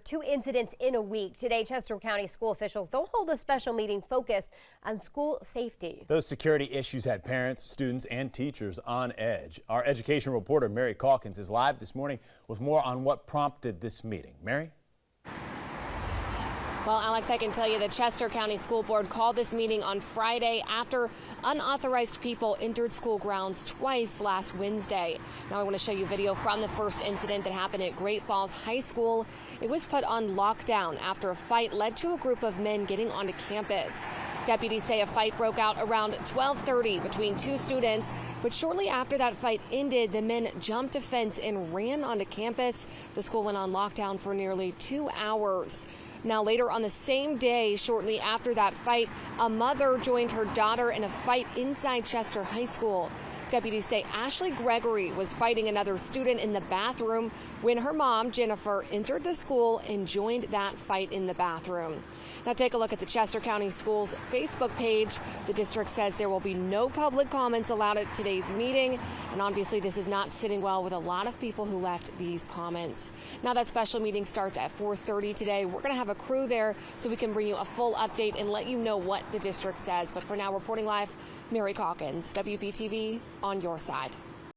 Two incidents in a week. Today, Chester County school officials, they'll hold a special meeting focused on school safety. Those security issues had parents, students, and teachers on edge. Our education reporter, Mary Calkins, is live this morning with more on what prompted this meeting. Mary? Well, Alex, I can tell you the Chester County School Board called this meeting on Friday after unauthorized people entered school grounds twice last Wednesday. Now I want to show you video from the first incident that happened at Great Falls High School. It was put on lockdown after a fight led to a group of men getting onto campus. Deputies say a fight broke out around 12:30 between two students, but shortly after that fight ended, the men jumped a fence and ran onto campus. The school went on lockdown for nearly 2 hours. Now, later on the same day, shortly after that fight, a mother joined her daughter in a fight inside Chester High School. Deputies say Ashley Gregory was fighting another student in the bathroom when her mom, Jennifer, entered the school and joined that fight in the bathroom. Now take a look at the Chester County Schools Facebook page. The district says there will be no public comments allowed at today's meeting. And obviously this is not sitting well with a lot of people who left these comments. Now that special meeting starts at 4:30 today. We're going to have a crew there so we can bring you a full update and let you know what the district says. But for now, reporting live, Mary Calkins, WBTV, on your side.